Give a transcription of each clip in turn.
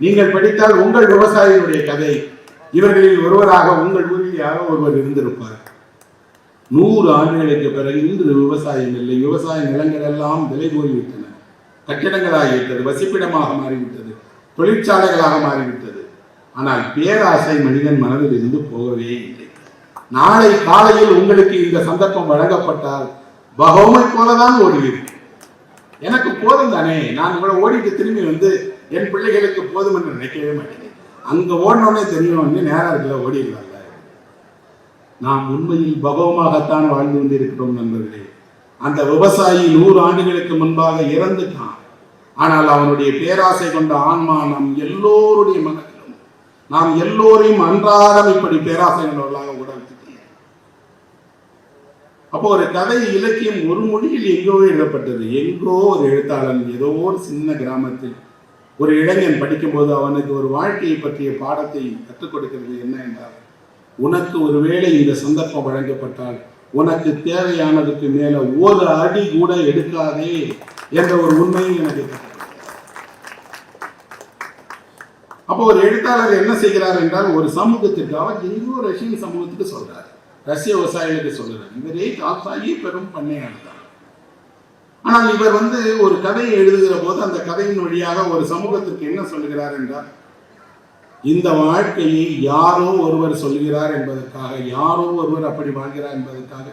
நீங்கள் படித்தால் உங்கள் விவசாயிகளுடைய கதை. இவர்களில் ஒருவராக உங்கள் ஊரில் யாரோ ஒருவர் இருந்திருப்பார். 100 ஆண்டுகளுக்கு பிறகு இன்று விவசாயம் இல்லை. விவசாய நிலங்கள் எல்லாம் விலை போய்விட்டன, கட்டிடங்களாகிவிட்டது, வசிப்பிடமாக மாறிவிட்டது, தொழிற்சாலைகளாக மாறிவிட்டது. ஆனால் பேராசை மனிதன் மனதில் இருந்து போகவே இல்லை. நாளை காலையில் உங்களுக்கு இந்த சந்தர்ப்பம் வழங்கப்பட்டால் பகோமை போலதான் ஓடுவீர்கள். எனக்கு போதும் தானே, நான் இவ்வளவு ஓடிட்டு திரும்பி வந்து என் பிள்ளைகளுக்கு போதும் என்று நினைக்கவே மாட்டேன். அங்க ஓடனே தெரியும் நேரம் இருக்குல்ல, ஓடிடலாம்ல. நாம் உண்மையில் பகவமாகத்தான் வாழ்ந்து கொண்டிருக்கிறோம் நண்பர்களே. அந்த விவசாயி 100 ஆண்டுகளுக்கு முன்பாக இறந்துட்டான். ஆனால் அவனுடைய பேராசை கொண்ட ஆன்மா நம் எல்லோருடைய மனதிலும், நாம் எல்லோரையும் அன்றாடம் இப்படி பேராசை கொண்டவர்களாக உடல். அப்போ ஒரு கதை இலக்கியம் ஒரு மொழியில் எங்கோ எழுதப்பட்டது. எங்கோ ஒரு எழுத்தாளன் ஏதோ ஒரு சின்ன கிராமத்தில் ஒரு இளைஞன் படிக்கும்போது அவனுக்கு ஒரு வாழ்க்கையை பற்றிய பாடத்தை கற்றுக் கொடுக்கிறது என்ன என்றால், உனக்கு ஒருவேளை இந்த சந்தர்ப்பம் வழங்கப்பட்டால் உனக்கு தேவையானதுக்கு மேல ஒரு அடி கூட எடுக்காதே என்ற ஒரு உண்மையை எனக்கு கற்றுக். அப்போ ஒரு எழுத்தாளர் என்ன செய்கிறார் என்றால், ஒரு சமூகத்திற்கு, அவர் எங்கோ ரஷ்யன் சமூகத்துக்கு சொல்றார், ரஷ்ய விவசாயிகளுக்கு சொல்றார். இவரே கால்சாயி பெரும் பண்ணையாளர் தான். ஆனால் இவர் ஒரு கதையை எழுதுகிற போது அந்த கதையின் வழியாக ஒரு சமூகத்திற்கு என்ன சொல்லுகிறார் என்றால், இந்த வாழ்க்கையை யாரோ ஒருவர் சொல்கிறார் என்பதற்காக, யாரோ ஒருவர் அப்படி வாழ்கிறார் என்பதற்காக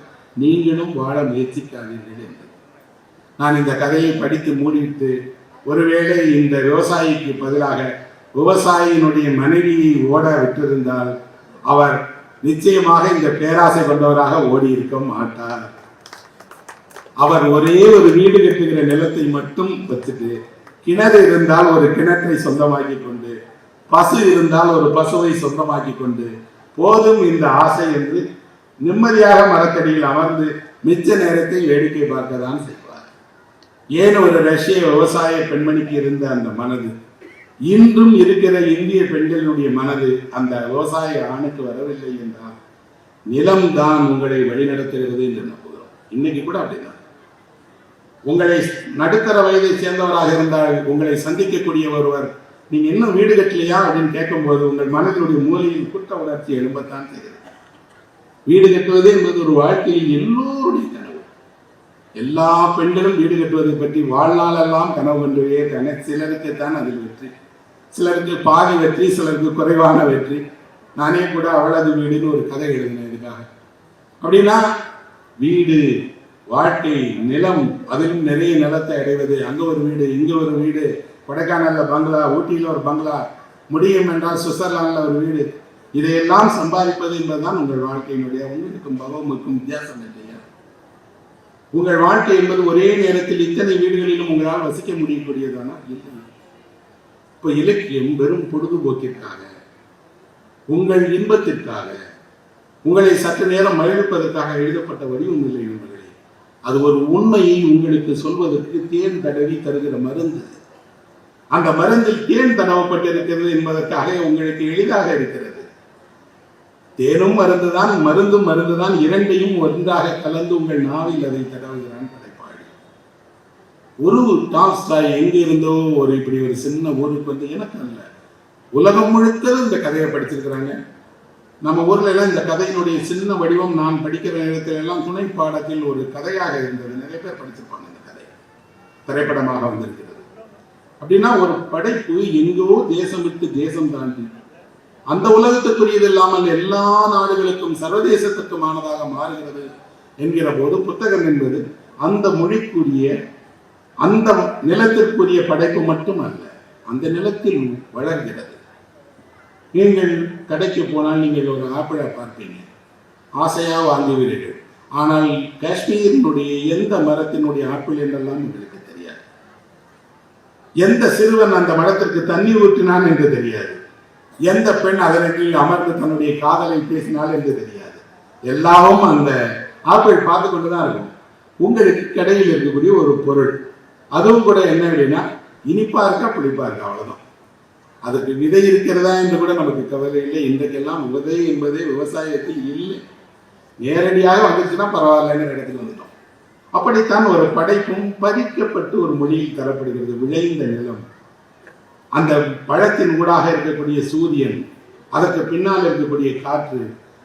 நீங்களும் வாழ முயற்சிக்காதீர்கள் என்று. நான் இந்த கதையை படித்து மூடிவிட்டு, ஒருவேளை இந்த விவசாயிக்கு பதிலாக விவசாயியினுடைய மனைவியை ஓட விட்டிருந்தால் அவர் நிச்சயமாக இந்த பேராசை கொண்டவராக ஓடி இருக்க மாட்டார். அவர் ஒரே ஒரு வீடு கட்டுகிற நிலத்தை மட்டும் வச்சுட்டு, கிணறு இருந்தால் ஒரு கிணற்றை சொந்தமாக்கி கொண்டு, பசு இருந்தால் ஒரு பசுவை சொந்தமாக்கி கொண்டு, போதும் இந்த ஆசை என்று நிம்மதியாக மரத்தடியில் அமர்ந்து மிச்ச நேரத்தை வேடிக்கை பார்க்க தான் செய்வார். ஏன் ஒரு ரஷ்ய விவசாய பெண்மணிக்கு இருந்த அந்த மனது இன்றும் இருக்கிற இந்திய பெண்களுடைய மனது அந்த விவசாய ஆணுக்கு வரவில்லை என்றால், நிலம்தான் உங்களை வழிநடத்துகிறது என்று நம்புகிறோம். இன்னைக்கு கூட அப்படிதான். உங்களை நடுத்தர வயதை சேர்ந்தவராக இருந்தால் உங்களை சந்திக்கக்கூடிய ஒருவர், நீங்க இன்னும் வீடு கட்டலையா அப்படின்னு கேட்கும்போது உங்கள் மனதினுடைய மூலையில் குற்ற உணர்ச்சி எழும்பத்தான் செய்கிறது. வீடு கட்டுவது என்பது ஒரு வாழ்க்கையில் எல்லோருடைய கனவு. எல்லா பெண்களும் வீடு கட்டுவதை பற்றி வாழ்நாளெல்லாம் கனவு கொண்டுவே தானே. சிலருக்குத்தான் அதில் வெற்றி, சிலருக்கு பாதி வெற்றி, சிலருக்கு குறைவான வெற்றி. நானே கூட அவளது வீடுன்னு ஒரு கதை எழுதினேன் இதுக்காக. அப்படின்னா வீடு, வாழ்க்கை, நிலம், அதிலும் நிறைய நிலத்தை அடைவது, அங்க ஒரு வீடு, இங்க ஒரு வீடு, கொடைக்கானல்ல பங்களா, ஊட்டியில் ஒரு பங்களா, முடியும் என்றால் சுவிட்சர்லாந்துல ஒரு வீடு, இதையெல்லாம் சம்பாதிப்பது என்பதுதான் உங்கள் வாழ்க்கையினுடைய, உங்களுக்கும் பகவமுக்கும் வித்தியாசம் இல்லையா? உங்கள் வாழ்க்கை என்பது ஒரே நேரத்தில் இத்தனை வீடுகளிலும் உங்களால் வசிக்க முடியக்கூடியதானா? இல்லை. இப்போ இலக்கியம் வெறும் பொழுதுபோக்கிற்காக, உங்கள் இன்பத்திற்காக, உங்களை சற்று நேரம் மகிழ்ப்பதற்காக எழுதப்பட்ட வடிவம் இல்லை என்பது. அது ஒரு உண்மையை உங்களுக்கு சொல்வதற்கு தேன் தடவி தருகிற மருந்து. அந்த மருந்தில் தேன் தடவப்பட்டிருக்கிறது என்பதற்காக உங்களுக்கு எளிதாக இருக்கிறது. தேனும் மருந்துதான், மருந்தும் மருந்துதான், இரண்டையும் ஒன்றாக கலந்து உங்கள் நாவில் அதை தடவுகிறான் படைப்பாளி. ஒரு டால்ஸ்டாய் எங்க இருந்தோ இப்படி ஒரு சின்ன ஊருக்கு எனக்கு அல்ல, உலகம் முழுக்க இந்த கதையை படிச்சிருக்கிறாங்க. நம்ம ஊர்ல எல்லாம் இந்த கதையினுடைய சின்ன வடிவம் நான் படிக்கிற நேரத்தில் எல்லாம் துணை பாடத்தில் ஒரு கதையாக இருந்தது. நிறைய பேர் படிச்சிருப்பாங்க. இந்த கதை திரைப்படமாக வந்திருக்கிறது. அப்படின்னா ஒரு படைப்பு எங்கோ தேசம் விட்டு தேசம் தாண்டி அந்த உலகத்துக்குரியது இல்லாமல் எல்லா நாடுகளுக்கும் சர்வதேசத்துக்குமானதாக மாறுகிறது என்கிற போது, புத்தகம் என்பது அந்த மொழிக்குரிய, அந்த நிலத்திற்குரிய படைப்பு மட்டுமல்ல, அந்த நிலத்தில் வளர்கிறது. நீங்கள் கடைக்கு போனால் நீங்கள் ஒரு ஆப்பிளை பார்ப்பீங்க, ஆசையாக வாங்குவீர்கள். ஆனால் காஷ்மீரினுடைய எந்த மரத்தினுடைய ஆப்பிள் என்றெல்லாம் உங்களுக்கு தெரியாது. எந்த சிறுவன் அந்த மரத்திற்கு தண்ணீர் ஊற்றினான் என்று தெரியாது. எந்த பெண் அதனில் அமர்ந்து தன்னுடைய காதலை பேசினாள் என்று தெரியாது. எல்லாவும் அந்த ஆப்பிள் பார்த்து கொண்டுதான் இருக்கும். உங்களுக்கு கடையில் இருக்கக்கூடிய ஒரு பொருள், அதுவும் கூட என்ன அப்படின்னா இனிப்பா இருக்கா புளிப்பா இருக்கா, அவ்வளவுதான். அதுக்கு விதை இருக்கிறதா என்று கூட நமக்கு கவலை இல்லை. இன்றைக்கெல்லாம் விதை என்பதே விவசாயத்தில் இல்லை. நேரடியாக வந்துச்சுன்னா பரவாயில்லன்னு இடத்துக்கு வந்துட்டோம். அப்படித்தான் ஒரு படைப்பும் பறிக்கப்பட்டு ஒரு மொழியில் தரப்படுகிறது. விளைந்த நிலம், அந்த பழத்தின் ஊடாக இருக்கக்கூடிய சூரியன், அதற்கு பின்னால் இருக்கக்கூடிய காற்று,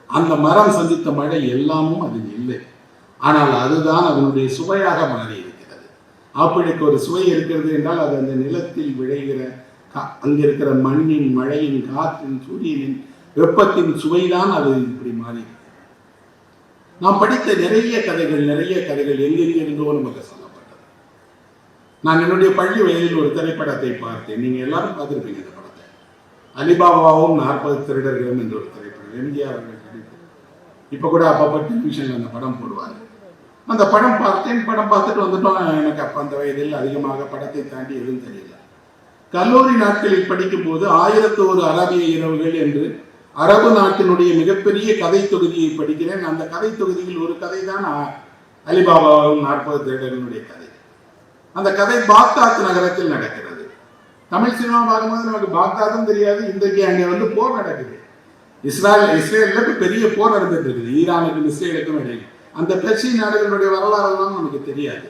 அந்த மரம் சந்தித்த மழை எல்லாமும் அதில் இல்லை. ஆனால் அதுதான் அதனுடைய சுவையாக மாறி இருக்கிறது. ஆப்பிளுக்கு ஒரு சுவை இருக்கிறது என்றால் அது அந்த நிலத்தில் விளைகிற அங்க இருக்கிற மண்ணின், மழையின், காற்றின், சூரியனின் வெப்பத்தின் சுவைதான் அது இப்படி மாறி. நாம் படித்த நிறைய கதைகள் எங்கெங்கிருந்தோ நமக்கு சொல்லப்பட்டது. நான் என்னுடைய பள்ளி வயதில் ஒரு திரைப்படத்தை பார்த்தேன். நீங்க எல்லாரும் பார்த்திருப்பீங்க இந்த படத்தை. அலிபாபாவும் 40 திருடர்களும் என்ற ஒரு திரைப்படம், எம்ஜிஆர் அவர்கள் நடித்தது. இப்ப கூட அப்பப்போ டெலிவிஷன்ல அந்த படம் போடுவாங்க. அந்த படம் பார்த்தேன். படம் பார்த்துட்டு வந்துட்டோம். எனக்கு அப்ப அந்த வயதில் அதிகமாக படத்தை தாண்டி எதுவும் தெரியல. கல்லூரி நாட்களில் படிக்கும் போது 1001 அரபிய இரவுகள் என்று அரபு நாட்டினுடைய மிகப்பெரிய கதை தொகுதியை படிக்கிறேன். அந்த கதை தொகுதியில் ஒரு கதை தான் அலிபாபாவும் 40 திருடர்களுடைய கதை. அந்த கதை பாக்தாத் நகரத்தில் நடக்கிறது. தமிழ் சினிமா பார்க்கும்போது நமக்கு பாக்தாதும் தெரியாது. இன்றைக்கு அங்கே போர் நடக்குது. இஸ்ரேலுக்கு பெரிய போர் நடந்துட்டு இருக்குது, ஈரானுக்கும் இஸ்ரேலுக்கும் இடையே. அந்த பெர்சிய நாடுகளுடைய வரலாறு எல்லாம் நமக்கு தெரியாது.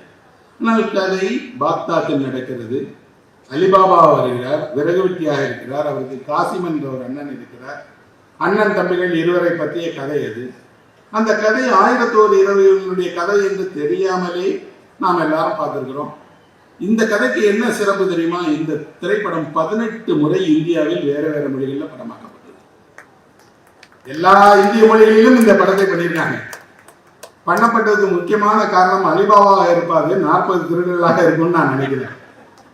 ஆனால் கதை பாக்தாத்தில் நடக்கிறது. அலிபாபா வருகிறார், விறகு வெட்டியாக இருக்கிறார். அவருக்கு காசிம் என்ற ஒரு அண்ணன் இருக்கிறார். அண்ணன் தம்பிகள் இருவரை பற்றிய கதை அது. அந்த கதை 1001 இரவுகளுடைய கதை என்று தெரியாமலே நாம் எல்லாரும் பார்த்திருக்கிறோம். இந்த கதைக்கு என்ன சிறப்பு தெரியுமா? இந்த திரைப்படம் 18 முறை இந்தியாவில் வேற மொழிகளில் படமாக்கப்பட்டது. எல்லா இந்திய மொழிகளிலும் இந்த படத்தை பண்ணியிருக்காங்க. பண்ணப்பட்டதுக்கு முக்கியமான காரணம் அலிபாபாவாக இருப்பாது 40 திருடர்களாக இருக்கும்னு நான் நினைக்கிறேன்.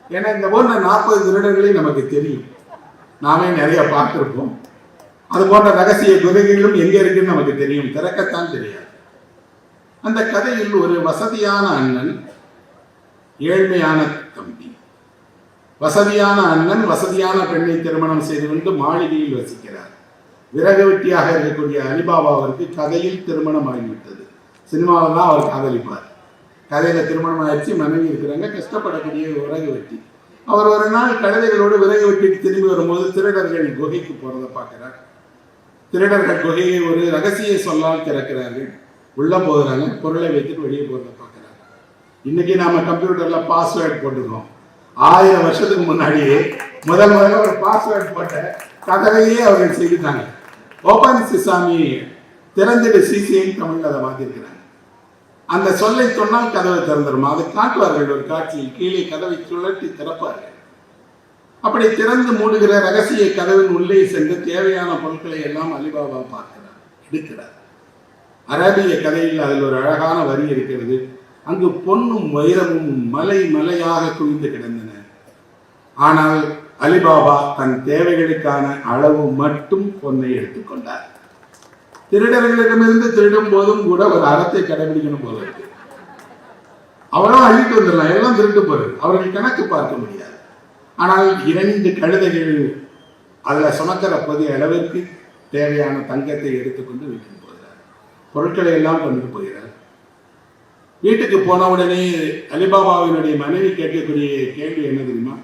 ஏன்னா இந்த போன்ற 40 திருடர்களையும் நமக்கு தெரியும், நாமே நிறைய பார்த்திருப்போம். அது போன்ற ரகசிய குகைகளும் எங்க இருக்குன்னு நமக்கு தெரியும், திறக்கத்தான் தெரியாது. அந்த கதையில் ஒரு வசதியான அண்ணன், ஏழ்மையான தம்பி. வசதியான அண்ணன் வசதியான பெண்ணை திருமணம் செய்து கொண்டு மாளிகையில் வசிக்கிறார். விறகு வெட்டியாக இருக்கக்கூடிய அலிபாபாவிற்கு கதையில் திருமணம் ஆகிவிட்டது. சினிமாவில் தான் அவர் காதலிப்பார். கதையில திருமணம் ஆயிடுச்சு, மனைவி இருக்கிறாங்க, கஷ்டப்படக்கூடிய விறகு வெட்டி. அவர் ஒரு நாள் கழுதைகளோடு விறகு வெட்டிக்கு திரும்பி வரும்போது திருடர்கள் குகைக்கு போறதை பார்க்கிறார். திருடர்கள் குகையை ஒரு ரகசிய சொல்லால் திறக்கிறார்கள். உள்ள போகிறாங்க, பொருளை வைத்துட்டு வெளியே போறதை பார்க்கிறாங்க. இன்னைக்கு நாம கம்ப்யூட்டர்ல பாஸ்வேர்டு போட்டுருக்கோம். 1000 வருஷத்துக்கு முன்னாடியே முதல்ல ஒரு பாஸ்வேர்டு போட்ட கதவையே அவர்கள் செய்துட்டாங்க. ஓபன் சிசாமி, திறந்திடு சிசிஐன்னு தமிழ்ல அதை மாத்திருக்கிறாங்க. அந்த சொல்லை சொன்னால் கதவை திறந்துடும். அதை காட்டுவார்கள் ஒரு காட்சியில். கீழே கதவை சுழட்டி திறப்பார்கள். அப்படி திறந்து மூடுகிற ரகசிய கதவின் உள்ளே சென்று தேவையான பொருட்களை எல்லாம் அலிபாபா பார்க்கிறார், எடுக்கிறார். அரபிய கதையில் அதில் ஒரு அழகான வரி இருக்கிறது. அங்கு பொன்னும் வைரமும் மலை மலையாக குவிந்து கிடந்தன. ஆனால் அலிபாபா தன் தேவைகளுக்கான அளவு மட்டும் பொன்னை எடுத்துக்கொண்டார். திருடர்களிடமிருந்து திருடும் போதும் கூட ஒரு அறத்தை கடைபிடிக்கணும் போல இருக்கு. அவளும் அள்ளிட்டு வந்துடலாம், எல்லாம் திருட்டு போறது. அவர்கள் கணக்கு பார்க்க முடியாது. ஆனால் 2 கழுதைகள் அதுல சுமக்கிற பொது அளவிற்கு தேவையான தங்கத்தை எடுத்துக்கொண்டு வீட்டுக்கு போகிறார். பொருட்களை எல்லாம் கொண்டு போகிறார். வீட்டுக்கு போன உடனே அலிபாபாவினுடைய மனைவி கேட்கக்கூடிய கேள்வி என்ன தெரியுமா?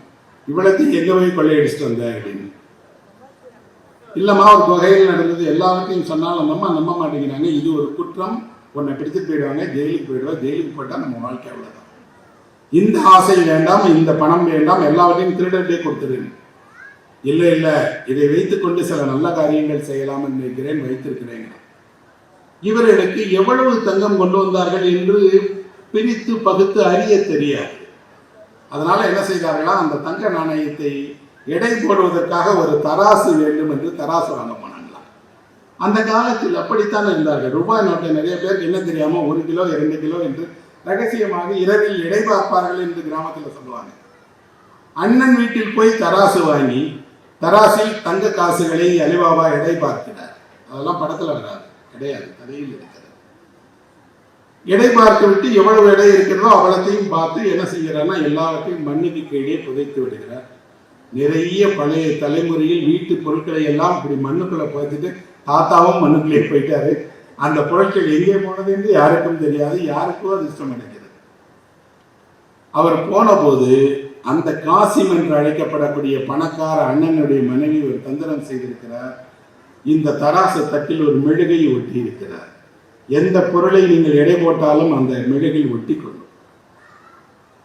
இவ்வளத்தையும் எங்க போய் கொள்ளையடிச்சுட்டு வந்த அப்படின்னு. இல்லம்மா, ஒரு குகையில் நடந்தது, எல்லாத்தையும் சொன்னாலும் நம்ப மாட்டேங்கிறாங்க. இது ஒரு குற்றம், உன்னை பிடித்து போயிடுவாங்க, ஜெயிலுக்கு போயிடுவாங்க. ஜெயிலுக்கு போயிட்டா நம்ம வாழ்க்கை அவ்வளவுதான். இந்த ஆசை வேண்டாம், இந்த பணம் வேண்டாம், எல்லாவற்றையும் திருடட்டே கொடுத்துருங்க. இல்லை இல்லை, இதை வைத்துக்கொண்டு சில நல்ல காரியங்கள் செய்யலாம் என்று நினைக்கிறேன், வைத்திருக்கிறேன். இவர்களுக்கு எவ்வளவு தங்கம் கொண்டு வந்தார்கள் என்று பிரித்து பகுத்து அறிய தெரியாது. அதனால என்ன செய்தார்களா, அந்த தங்க நாணயத்தை எடை போடுவதற்காக ஒரு தராசு வேண்டும் என்று தராசு வாங்க போனாங்களாம். அந்த காலத்தில் அப்படித்தான் இருந்தார்கள். ரூபாய் நோட்டை நிறைய பேருக்கு என்ன தெரியாம 1 கிலோ 2 கிலோ என்று ரகசியமாக இரவில் எடை பார்ப்பார்கள் என்று கிராமத்தில் சொல்லுவாங்க. அண்ணன் வீட்டில் போய் தராசு வாங்கி தராசில் தங்க காசுகளை அலிபாபா எடை பார்க்கிறார். அதெல்லாம் படத்துல வராது, கிடையாது, கதையில் இருக்கிறது. எடை பார்த்து விட்டு எவ்வளவு எடை இருக்கிறதோ அவ்வளத்தையும் பார்த்து என்ன செய்கிறார்னா எல்லாவற்றையும் மண்ணுக்கு கீழே புதைத்து விடுகிறார். நிறைய பழைய தலைமுறையில் வீட்டு பொருட்களை எல்லாம் இப்படி மண்ணுக்குள்ள புதைச்சிட்டு தாத்தாவும் மண்ணுக்குள்ளே போயிட்டாரு. அந்த பொருட்கள் எங்கே போனது என்று யாருக்கும் தெரியாது, யாருக்கும் அதிர்ஷ்டம் அடைகிறது. அவர் போன போது அந்த காசிம் என்று அழைக்கப்படக்கூடிய பணக்கார அண்ணனுடைய மனைவி ஒரு தந்திரம் செய்திருக்கிறார். இந்த தராசு தட்டில் ஒரு மெழுகை ஒட்டி இருக்கிறார். எந்த பொருளை நீங்கள் எடை போட்டாலும் அந்த மெழுகில் ஒட்டி கொள்ளும்.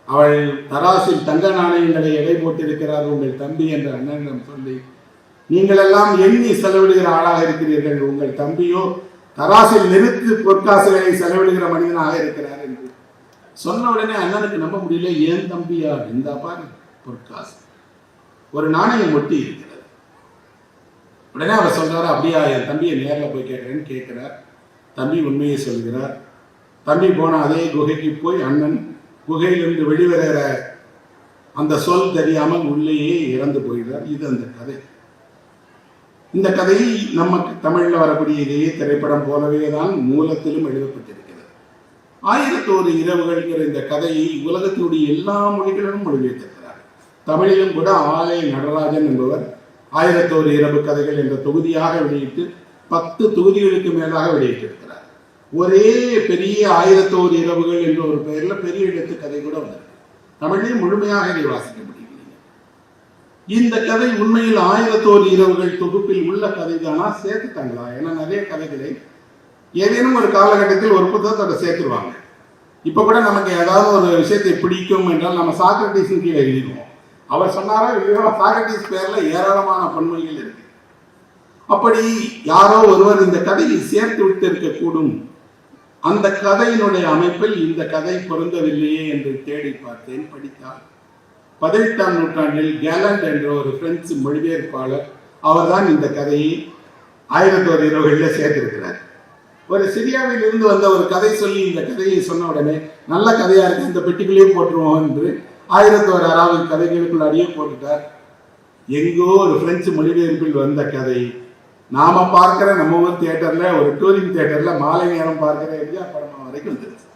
அவள் தராசில் தங்க நாணயங்களை எடை போட்டிருக்கிறார் உங்கள் தம்பி என்ற அண்ணனிடம் சொல்லி, நீங்கள் எல்லாம் எண்ணி செலவிடுகிற ஆளாக இருக்கிறீர்கள், உங்கள் தம்பியோ தராசில் நிறுத்து பொற்காசுகளை செலவிடுகிற மனிதனாக இருக்கிறார் என்று சொன்ன உடனே அண்ணனுக்கு நம்ப முடியல. ஏன் தம்பியா? இந்த பாரு பொற்காசு, ஒரு நாணயம் ஒட்டி இருக்கிறது. உடனே அவர் சொல்றாரு, அப்படியா, என் தம்பியை நேரில் போய் கேட்கிறேன்னு கேட்கிறார். தம்பி உண்மையை சொல்கிறார். தம்பி போன அதே குகைக்கு போய் அண்ணன் குகையிலிருந்து வெளிவருகிற அந்த சொல் தெரியாமல் உள்ளேயே இறந்து போகிறார். இது அந்த கதை. இந்த கதையை நமக்கு தமிழில் வரக்கூடிய இதே திரைப்படம் போலவே தான் மூலத்திலும் எழுதப்பட்டிருக்கிறது. 1001 இரவுகள்ங்கிற இந்த கதையை உலகத்தினுடைய எல்லா மொழிகளிலும் மொழிபெயர்த்திருக்கிறார். தமிழிலும் கூட ஆலை நடராஜன் என்பவர் 1001 இரவு கதைகள் என்ற தொகுதியாக வெளியிட்டு 10 தொகுதிகளுக்கு மேலாக வெளியிட்டிருக்கிறார். ஒரே பெரிய 1001 இரவுகள் என்ற ஒரு பெயரில் பெரிய எழுத்து கதை கூட வந்திருக்கு. தமிழிலே முழுமையாக இதை வாசிக்க முடியவில்லை. இந்த கதை உண்மையில் 1001 இரவுகள் தொகுப்பில் உள்ள கதை தானா, சேர்த்துட்டாங்களா? ஏன்னா நிறைய கதைகளை ஏதேனும் ஒரு காலகட்டத்தில் ஒரு புத்தகத்தோட சேர்த்துருவாங்க. இப்ப கூட நமக்கு ஏதாவது ஒரு விஷயத்தை பிடிக்கும் என்றால் நம்ம சாக்ரட்டிஸ் கீழே எழுதிடுவோம். அவர் சொன்னாரா இல்லையோ, சாக்ரட்டிஸ் பேர்ல ஏராளமான பன்மைகள் இருக்கு. அப்படி யாரோ ஒருவர் இந்த கதையை சேர்த்து விட்டு இருக்கக்கூடும். அந்த கதையினுடைய அமைப்பில் இந்த கதை பொருந்தவில்லையே என்று தேடி பார்த்தேன். படித்தால் 18ஆம் நூற்றாண்டில் கேலண்ட் என்ற ஒரு பிரெஞ்சு மொழிபெயர்ப்பாளர் அவர்தான் இந்த கதையை 1001 இரவுகளில் சேர்த்திருக்கிறார். ஒரு சிரியாவில் இருந்து வந்த ஒரு கதை சொல்லி இந்த கதையை சொன்ன உடனே நல்ல கதையா இருக்கு, இந்த பெட்டிக்குள்ளேயே போட்டுருவோம் என்று 1001 கதைகளுக்குள்ள அடியே போட்டுட்டார். எங்கோ ஒரு பிரெஞ்சு மொழிபெயர்ப்பில் வந்த கதை நாம பார்க்கிற நம்ம ஊர் தியேட்டர்ல, ஒரு டூரிங் தியேட்டர்ல மாலை நேரம் பார்க்கிற எம்ஜிஆர் படம் வரைக்கும் வந்துருச்சு.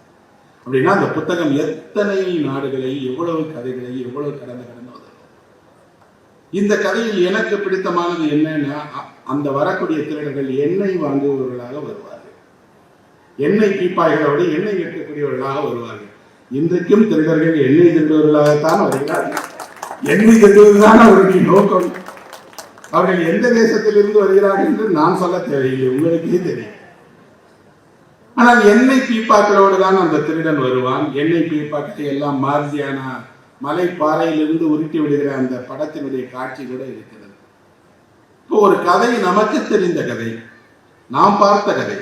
அப்படின்னா அந்த புத்தகம் எத்தனை நாடுகளை, எவ்வளவு கதைகளை, எவ்வளவு கடந்து வந்தது. இந்த கதையில் எனக்கு பிடித்தமானது என்னன்னா, அந்த வரக்கூடிய திருடர்கள் எண்ணெய் வாங்குபவர்களாக வருவார்கள், எண்ணெய் பீப்பாய்களோடு எண்ணெய் விற்கக்கூடியவர்களாக வருவார்கள். இன்றைக்கும் திருடர்கள் எண்ணெய் திருடுவர்களாகத்தான் வருகிறார்கள். எண்ணெய் திருடுவதுதான் அவருடைய நோக்கம். அவர்கள் எந்த தேசத்திலிருந்து வருகிறார்கள் என்று நான் சொல்ல தேவையில்லை, உங்களுக்கே தெரியும். ஆனால் எண்ணெய் பீப்பாக்களோடு தான் அந்த திருடன் வருவான். எண்ணெய் பீப்பாக்களை எல்லாம் மார்ஜியானா மலை பாறையிலிருந்து உருட்டி விடுகிற அந்த படத்தினுடைய காட்சி கூட இருக்கிறது. இப்போ ஒரு கதை, நமக்கு தெரிந்த கதை, நாம் பார்த்த கதை.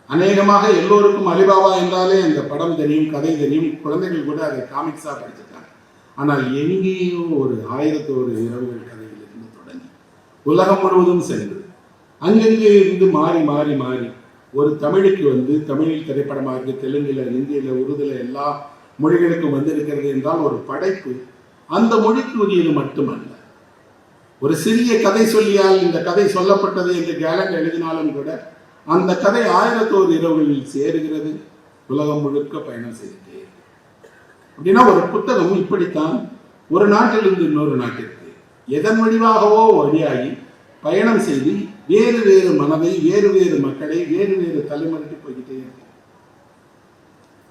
அநேகமாக எல்லோருக்கும் அலிபாபா என்றாலே அந்த படம் தெரியும், கதை தெரியும். குழந்தைகள் கூட அதை காமிக்ஸா படிச்சிருக்காங்க. ஆனால் எங்கேயோ ஒரு 1001 இரவுகள் கதையிலிருந்து தொடங்கி உலகம் முழுவதும் சென்று அங்கங்கே இருந்து மாறி மாறி மாறி ஒரு தமிழுக்கு வந்து, தமிழில் திரைப்படமாக இருக்கு, தெலுங்குல, இந்தியில, உருதுல எல்லா மொழிகளுக்கும் வந்திருக்கிறது என்றால் ஒரு படைப்பு. அந்த மொழிக்கு உரியது மட்டுமல்ல. ஒரு சிறிய கதை சொல்லியால் இந்த கதை சொல்லப்பட்டது என்று கேலண்ட் எழுதினாலும் கூட அந்த கதை 1001 இரவுகளில் சேருகிறது, உலகம் முழுக்க பயணம் செய்கிறது. அப்படின்னா ஒரு புத்தகம் இப்படித்தான் ஒரு நாட்டிலிருந்து இன்னொரு நாட்டிற்கு எதன் வடிவாகவோ வழியாகி பயணம் செய்து வேறு வேறு மனதை, வேறு வேறு மக்களை, வேறு வேறு தலைமுறைக்கு போய்கிட்டே இருக்கு.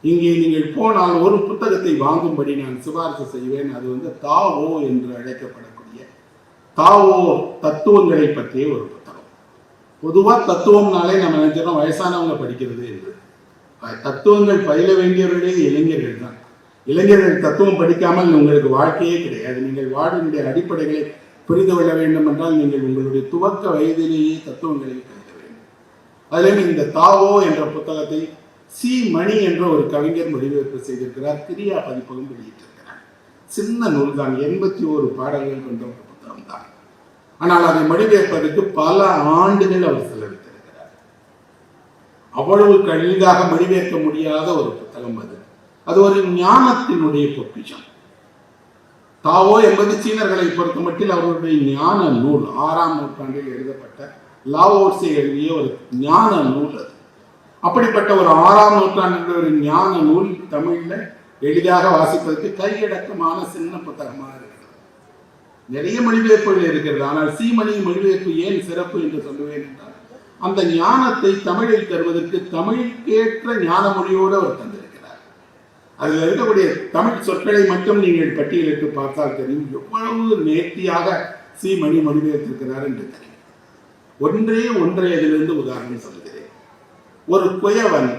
இங்கே நீங்கள் போனால் ஒரு புத்தகத்தை வாங்கும்படி நான் சிபாரிசு செய்வேன். அது வந்து தாவோ என்று அழைக்கப்படக்கூடிய தாவோ தத்துவங்களை பற்றிய ஒரு புத்தகம். பொதுவாக தத்துவம்னாலே நம்ம நினைச்சிடறோம் வயசானவங்க படிக்கிறது என்று. தத்துவங்கள் பயில வேண்டியவர்களே இளைஞர்கள் தான். இளைஞர்கள் தத்துவம் படிக்காமல் உங்களுக்கு வாழ்க்கையே கிடையாது. நீங்கள் வாழ்வினுடைய அடிப்படைகளை புரிந்து கொள்ள வேண்டும் என்றால் நீங்கள் உங்களுடைய துவக்க வயதிலேயே தத்துவங்களை பயில வேண்டும். அதில் இந்த தாவோ என்ற புத்தகத்தை சி மணி என்ற ஒரு கவிஞர் மொழிபெயர்ப்பு செய்திருக்கிறார். கிரியா பதிப்பகம் வெளியிட்டிருக்கிறார். சின்ன நூல் தான், 81 பாடல்கள் கொண்ட ஒரு புத்தகம் தான். ஆனால் அதை மொழிபெயர்ப்பதற்கு பல ஆண்டுகள் அவர் செலவிட்டிருக்கிறார். அவ்வளவு எளிதாக மொழிபெயர்க்க முடியாத ஒரு புத்தகம் அது. அது ஒரு ஞானத்தினுடைய பொக்கிஷம். தாவோ என்பது சீனர்களை பொறுத்த மட்டில் அவர்களுடைய ஞான நூல். 6ஆம் நூற்றாண்டில் எழுதப்பட்ட லாவோட்ஸை எழுதிய ஒரு ஞான நூல் அது. அப்படிப்பட்ட ஒரு 6ஆம் நூற்றாண்டில் ஒரு ஞான நூல் தமிழ்ல எளிதாக வாசிப்பதற்கு கையடக்கமான சின்ன புத்தகமாக இருக்கிறது. நிறைய மொழிபெயர்ப்புகள் இருக்கிறது. ஆனால் சீமணி மொழிபெயர்ப்பு ஏன் சிறப்பு என்று சொல்லுவேன் என்றால், அந்த ஞானத்தை தமிழில் தருவதற்கு தமிழுக்கேற்ற ஞான மொழியோடு அவர் தந்திருக்கிறார். அதில் இருக்கக்கூடிய தமிழ் சொற்களை மட்டும் நீங்கள் பட்டியலிட்டு பார்த்தால் தெரியும் எவ்வளவு நேர்த்தியாக சீமணி மொழிபெயர்த்திருக்கிறார் என்று தெரியும். ஒன்றை அதிலிருந்து உதாரணம் சொல்கிறேன். ஒரு குயவன்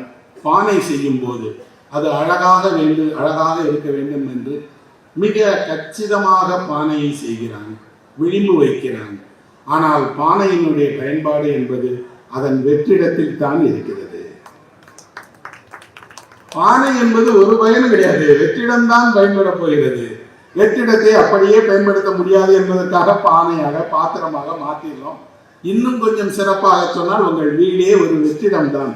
பானை செய்யும் போது அது அழகாக இருக்க வேண்டும் என்று மிக கச்சிதமாக பானையை செய்கிறான், விளிம்பு வைக்கிறான். ஆனால் பானையினுடைய பயன்பாடு என்பது அதன் வெற்றிடத்தில் தான் இருக்கிறது. பானை என்பது ஒரு பயனும் கிடையாது, வெற்றிடம்தான் பயன்பட போகிறது. வெற்றிடத்தை அப்படியே பயன்படுத்த முடியாது என்பதற்காக பானையாக பாத்திரமாக மாற்றிடலாம். இன்னும் கொஞ்சம் சிறப்பாக சொன்னால் உங்கள் வீடே ஒரு வெற்றிடம் தான்.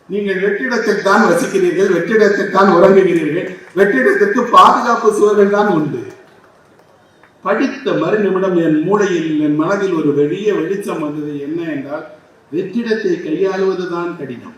நீங்கள் வெற்றிடத்தில் தான் வசிக்கிறீர்கள், வெற்றிடத்தில் தான் உறங்குகிறீர்கள், வெற்றிடத்திற்கு பாதுகாப்பு சுவர்கள் தான் உண்டு. படித்த மறுநிமிடம் என் மூளையில், என் மனதில் ஒரு பெரிய வெளிச்சம் வந்தது. என்ன என்றால், வெற்றிடத்தை கையாளுவதுதான் கடினம்.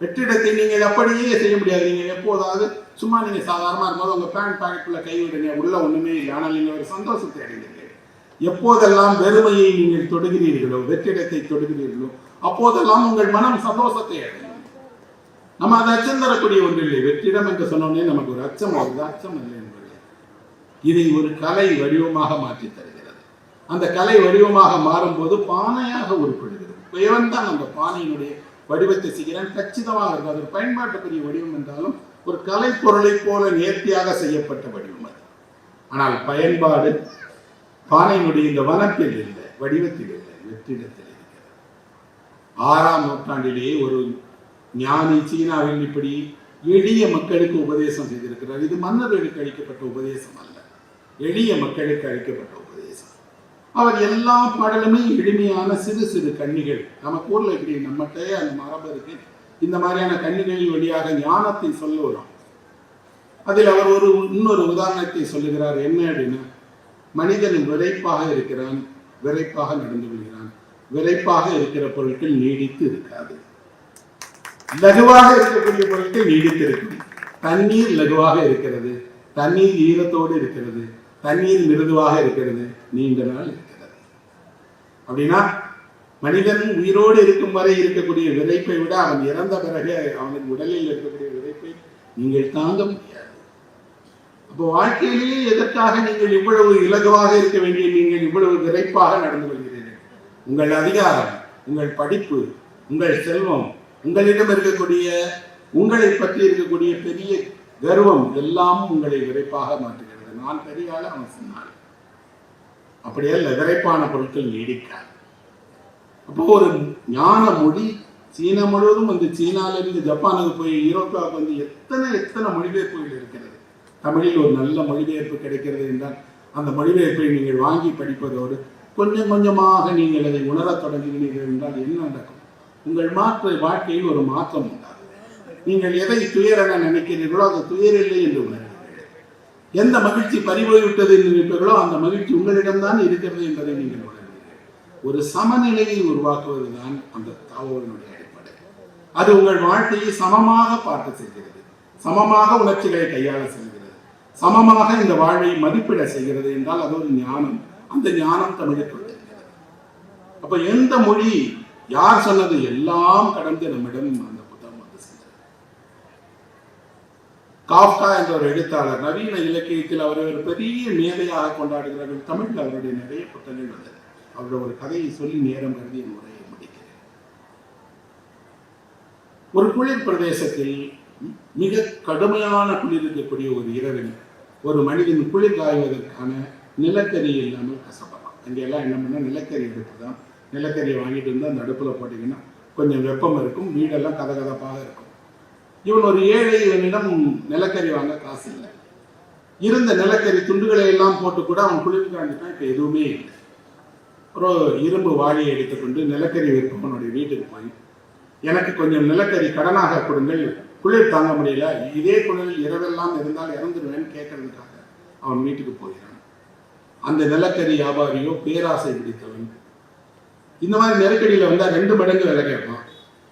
வெற்றிடத்தை நீங்கள் அப்படியே செய்ய முடியாது. நீங்கள் எப்போதாவது சும்மா நீங்கள் சாதாரணமாக இருக்கும்போது உங்கள் பேண்ட் பாக்கெட்டுக்குள்ள கை விடுங்க, உள்ள ஒன்றுமே இல்லை, ஆனால் நீங்கள் ஒரு சந்தோஷத்தை அடைந்தீர்கள். எப்போதெல்லாம் வெறுமையை நீங்கள் தொடுகிறீர்களோ, வெற்றிடத்தை தொடுகிறீர்களோ, அப்போதெல்லாம் உங்கள் மனம் சந்தோஷத்தை அடையும். நம்ம அதை அச்சம் தரக்கூடிய ஒன்று இல்லை. வெற்றிடம் என்று சொன்னோடனே நமக்கு ஒரு அச்சம் வருது. அச்சம் இல்லை என்பது இதை ஒரு கலை வடிவமாக மாற்றி தருகிறது. அந்த கலை வடிவமாக மாறும்போது பானையாக உருப்படுகிறது. இவன் தான் அந்த பானையினுடைய வடிவத்தை செய்கிறான். கச்சிதமாக இருக்கும். அது பயன்பாட்டுக்குரிய வடிவம் என்றாலும் ஒரு கலை பொருளை போல நேர்த்தியாக செய்யப்பட்ட வடிவம் அது. ஆனால் பயன்பாடு பானையினுடைய இந்த வனப்பில் இல்லை, வடிவத்தில் இல்லை, வெற்றிடத்தில் இருக்கிறது. 6ஆம் நூற்றாண்டிலேயே ஒரு ஞானி சீனாவில் இப்படி எளிய மக்களுக்கு உபதேசம் செய்திருக்கிறார். இது மன்னர்களுக்கு அளிக்கப்பட்ட உபதேசம் அல்ல, எளிய மக்களுக்கு அளிக்கப்பட்ட உபதேசம். அவர் எல்லா பாடலுமே எளிமையான சிறு சிறு கன்னிகள். நமக்கு ஊர்ல இப்படி நம்மகிட்டே அந்த மரபு இருக்கு. இந்த மாதிரியான கன்னிகளின் வழியாக ஞானத்தை சொல்லுவோம். அதில் அவர் இன்னொரு உதாரணத்தை சொல்லுகிறார். என்ன அப்படின்னா, மனிதன் விரைப்பாக இருக்கிறான், விரைப்பாக நடந்து கொள்கிறான். விரைப்பாக இருக்கிற பொருட்கள் நீடித்து இருக்காது. லகுவாக இருக்கக்கூடிய பொருட்கள் நீடித்து இருக்கும். தண்ணீர் லகுவாக இருக்கிறது, தண்ணீர் ஈரத்தோடு இருக்கிறது, தண்ணீர் மிருதுவாக இருக்கிறது, நீண்ட நாள் இருக்கிறது. அப்படின்னா மனிதன் உயிரோடு இருக்கும் வரை இருக்கக்கூடிய விரைப்பை விட அவன் இறந்த பிறகு அவன் உடலில் இருக்கக்கூடிய விரைப்பை நீங்கள் தாங்க முடியாது. அப்போ வாழ்க்கையிலேயே எதற்காக நீங்கள் இவ்வளவு இலகுவாக இருக்க வேண்டிய நீங்கள் இவ்வளவு விரைப்பாக நடந்து கொள்கிறீர்கள்? உங்கள் அதிகாரம், உங்கள் படிப்பு, உங்கள் செல்வம், உங்களிடம் இருக்கக்கூடிய உங்களை பற்றி இருக்கக்கூடிய பெரிய கர்வம் எல்லாம் உங்களை விரைப்பாக மாற்றுகிறது. நான் பெரிய ஆள், அவன் சொன்னாள். அப்படியல்ல, விரைப்பான பொருட்கள் நீடிக்காது. அப்போ ஒரு ஞான மொழி சீனா முழுவதும் வந்து, சீனாவிலிருந்து ஜப்பானுக்கு போய் யூரோப்பாவுக்கு வந்து எத்தனை மொழிபெயர்ப்புகள் இருக்கிறது. தமிழில் ஒரு நல்ல மொழிபெயர்ப்பு கிடைக்கிறது என்றால் அந்த மொழிபெயர்ப்பை நீங்கள் வாங்கி படிப்பதோடு கொஞ்சம் கொஞ்சமாக நீங்கள் அதை உணரத் தொடங்குகிறீர்கள் என்றால் என்ன நடக்கும்? உங்கள் வாழ்க்கையில் ஒரு மாற்றம் உண்டாகும். நீங்கள் எதை துயரென நினைக்கிறீர்களோ அது துயரில்லை என்று உணர்கிறீர்கள். எந்த மகிழ்ச்சி பறிபோய்விட்டது என்று நினைப்பீர்களோ அந்த மகிழ்ச்சி உங்களிடம்தான் இருக்கிறது என்பதை நீங்கள் உணர்கிறீர்கள். ஒரு சமநிலையை உருவாக்குவதுதான் அந்த தாவோவினுடைய அடிப்படை. அது உங்கள் வாழ்க்கையை சமமாக பார்க்க செய்கிறது, சமமாக உணர்ச்சிகளை கையாள செய்கிறது, சமமாக இந்த வாழ்வை மதிப்பிட செய்கிறது என்றால் அது ஒரு ஞானம். அந்த ஞானம் தமிழுக்கு வந்திருக்கிறது. அப்ப எந்த மொழி யார் சொன்னது எல்லாம் கடந்து நம்மிடம் அந்த புத்தகம் வந்து சென்றது. காஃப்கா என்ற ஒரு எழுத்தாளர், நவீன இலக்கியத்தில் அவரை ஒரு பெரிய மேதையாக கொண்டாடுகிறார்கள். தமிழில் அவருடைய நிறைய புத்தகங்கள் வந்தது. அவருடைய ஒரு கதையை சொல்லி நேரம் கருதி என் உரையை முடிக்கிறேன். ஒரு குளிர் பிரதேசத்தில் மிக கடுமையான குளிர் இருக்கக்கூடிய ஒரு இரவில் ஒரு மனிதன் குளிர் காய்வதற்கான நிலக்கரி இல்லாமல் கஷ்டப்படலாம். இங்கெல்லாம் என்ன பண்ண, நிலக்கரி அடுப்பு தான். நிலக்கரியை வாங்கிட்டு வந்து அந்த அடுப்பில் போட்டிங்கன்னா கொஞ்சம் வெப்பம் இருக்கும், வீடெல்லாம் கதகதப்பாக இருக்கும். இவன் ஒரு ஏழை, இவனிடம் நிலக்கரி வாங்க காசு இல்லை. இருந்த நிலக்கரி துண்டுகளை எல்லாம் போட்டு கூட அவன் குளிர் காய்ஞ்சிட்டான். இப்போ எதுவுமே இல்லை. ஒரு இரும்பு வாளியை எடுத்துக்கொண்டு நிலக்கரி விற்பவனுடைய வீட்டுக்கு போய், எனக்கு கொஞ்சம் நிலக்கரி கடனாக கொடுங்கள், குளிர் தாங்க முடியல, இதே குளிரில் இரவெல்லாம் இருந்தால் இறந்துடுவேன்னு கேட்கறதுக்காக அவன் வீட்டுக்கு போகிறான். அந்த நிலக்கரி வியாபாரியோ பேராசை பிடித்தவன். இந்த மாதிரி நெருக்கடியில் வந்தால் 2 மடங்கு விலை கேட்பான்.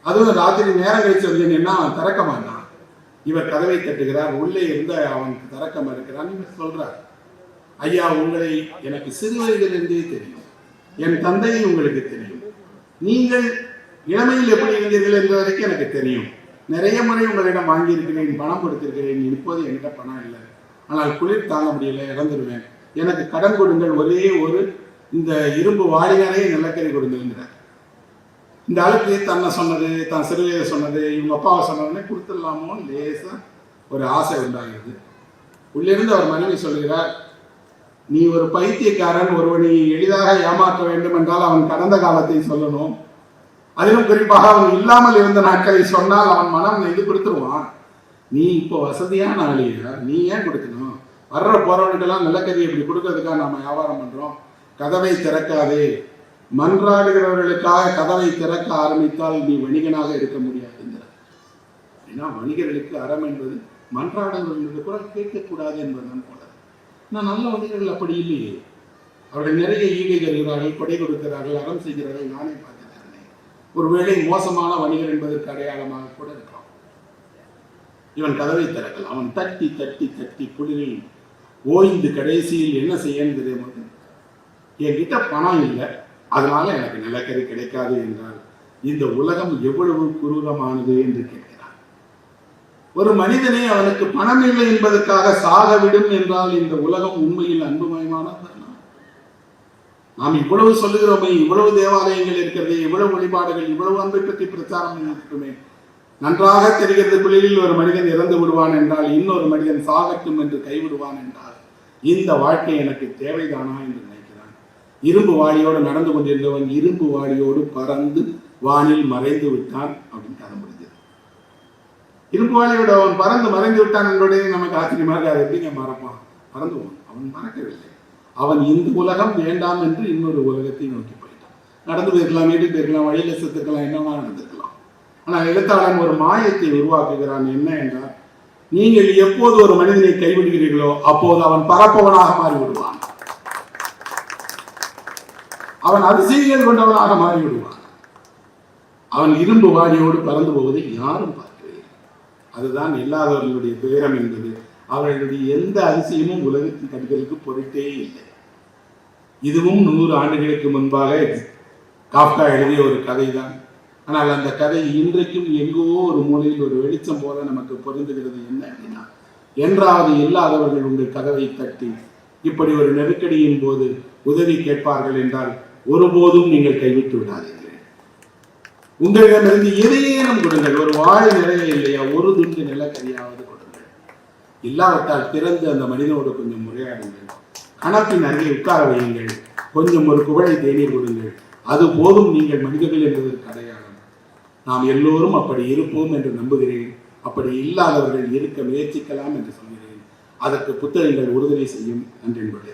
அதுவும் ராத்திரி நேரம் கழிச்சு வந்தீங்கன்னா அவன் திறக்க மாட்டான். இவர் கதவை தட்டுகிறார். உள்ளே இருந்து அவனுக்கு திறக்க மறுக்கிறான். இவர் சொல்றார், ஐயா, உங்களை எனக்கு சிறு வயதிலிருந்தே தெரியும், என் தந்தையை உங்களுக்கு தெரியும், நீங்கள் இளமையில் எப்படி இருந்தீர்கள் என்ற வரைக்கும் எனக்கு தெரியும். நிறைய முறை உங்களிடம் வாங்கியிருக்கிறேன், பணம் கொடுத்திருக்கிறேன். இப்போது என்கிட்ட பணம் இல்லை, ஆனால் குளிர் தாங்க முடியல, இறந்துடுவேன். எனக்கு கடன் கொடுங்கள், ஒரே ஒரு இந்த இரும்பு வாளினாலே நிலக்கரி கொடுங்கள்ங்கிறார். இந்த ஆளுக்கு தன்னை சொன்னது, தான் சிறுவயதை சொன்னது, இவங்க அப்பாவை சொன்னதுன்னே கொடுத்துடலாமோன்னு லேசாக ஒரு ஆசை உண்டாகிறது. உள்ளிருந்து அவர் மனைவி சொல்கிறார், நீ ஒரு பைத்தியக்காரன், ஒருவனை எளிதாக ஏமாற்ற வேண்டும் என்றால் அவன் கடந்த காலத்தை சொல்லணும், அதிலும் குறிப்பாக அவன் இல்லாமல் இருந்த நாட்களை சொன்னால் அவன் மனம் இது கொடுத்துருவான். நீ இப்போ வசதியான ஆளியா, நீ ஏன் கொடுக்கணும்? வர்ற போறவனுக்கெல்லாம் நிலக்கரி இப்படி கொடுக்கறதுக்காக நாம வியாபாரம் பண்றோம். கதவை திறக்காதே, மன்றாடுகிறவர்களுக்காக கதவை திறக்க ஆரம்பித்தால் நீ வணிகனாக இருக்க முடியாதுங்கிற. ஏன்னா வணிகர்களுக்கு அறம் என்பது மன்றாடுகிறவர்களுடைய குரல் கேட்கக்கூடாது என்பதுதான் போல. நான் நல்ல வணிகர்கள் அப்படி இல்லையே, அவர்கள் நிறைய ஈகை தருகிறார்கள், கொடை கொடுக்கிறார்கள், அறம் செய்கிறார்கள். நானே பார்த்துக்கிறேன். ஒருவேளை மோசமான வணிகர் என்பதற்கு அடையாளமாக கூட இருக்கலாம். இவன் கதவை திறக்கல, அவன் தட்டி தட்டி தட்டி குளிரில் ஓய்ந்து கடைசியில் என்ன செய்யன்னு தெரியும்போது, என்கிட்ட பணம் இல்லை, அதனால எனக்கு நிலக்கரி கிடைக்காது என்றால் இந்த உலகம் எவ்வளவு குரூரமானது என்று கேட்கிறான். ஒரு மனிதனை அவனுக்கு பணம் இல்லை என்பதற்காக சாக விடும் என்றால் இந்த உலகம் உண்மையில் அன்புமயமானது. நாம் இவ்வளவு சொல்லுகிறோமே, இவ்வளவு தேவாலயங்கள் இருக்கிறது, இவ்வளவு வழிபாடுகள், இவ்வளவு அன்பை பற்றி பிரச்சாரம் பண்ணிட்டுமே, நன்றாக தெரிகிறது குளிரில் ஒரு மனிதன் இறந்து விடுவான் என்றால் இன்னொரு மனிதன் சாகட்டும் என்று கைவிடுவான் என்றால் இந்த வாழ்க்கை எனக்கு தேவைதானா என்று நினைக்கிறான். இரும்பு வாளியோடு நடந்து கொண்டிருந்தவன் இரும்பு வாளியோடு பறந்து வானில் மறைந்து விட்டான் அப்படின்னு கதை முடிஞ்சது. இரும்பு வாளியோடு அவன் பறந்து மறைந்து விட்டான் என்பதே நமக்கு ஆச்சரியமாக, அது எப்படிங்க மறப்பான்? பறந்துவான். அவன் மறக்கவில்லை. அவன் இந்த உலகம் வேண்டாம் என்று இன்னொரு உலகத்தை நோக்கி போயிட்டான். நடந்து போயிருக்கலாம், வீட்டுக்கு போயிருக்கலாம், வழியில செத்துக்கலாம், என்னவா நடந்திருக்கலாம். ஆனால் எழுத்தாளன் ஒரு மாயத்தை உருவாக்குகிறான். என்ன என்றால், நீங்கள் எப்போது ஒரு மனிதனை கைவிடுகிறீர்களோ அப்போது அவன் பறப்பவனாக மாறிவிடுவான், அவன் அதிசயங்கள் கொண்டவனாக மாறிவிடுவான். அவன் இரும்பு வாடியோடு பறந்து போவதை யாரும் பார்க்கவில்லை. அதுதான் இல்லாதவர்களுடைய துயரம் என்பது. அவர்களுடைய எந்த அதிசயமும் உலகத்தின் கண்களுக்கு பொருட்டே இல்லை. இதுவும் 100 ஆண்டுகளுக்கு முன்பாக காப்கா எழுதிய ஒரு கதை தான். ஆனால் அந்த கதை இன்றைக்கும் எங்கோ ஒரு மூலையில் ஒரு வெளிச்சம் போல நமக்கு பொருந்துகிறது. என்ன அப்படின்னா, என்றாவது இல்லாதவர்கள் உங்கள் கதவை தட்டி இப்படி ஒரு நெருக்கடியின் போது உதவி கேட்பார்கள் என்றால் ஒருபோதும் நீங்கள் கைவிட்டு விடாதீர்கள். உங்களிடமிருந்து எதையேனும் கொடுங்கள். ஒரு வாழை நிறைய இல்லையா, ஒரு துண்டு நிலக்கரியாவது கொடுங்கள். இல்லாவிட்டால் திறந்து அந்த மனிதனோடு கொஞ்சம் உரையாடுங்கள். கணப்பின் அருகே உட்கார வையுங்கள். கொஞ்சம் ஒரு குவளை தேநீர் கொடுங்கள். அது போதும் நீங்கள் மனிதர்கள் என்பதற்கு அடையாளம். நாம் எல்லோரும் அப்படி இருப்போம் என்று நம்புகிறேன். அப்படி இல்லாதவர்கள் இருக்க முயற்சிக்கலாம் என்று சொல்கிறேன். அதற்கு புத்தகங்கள் உறுதுணை செய்யும். நன்றி என்பதை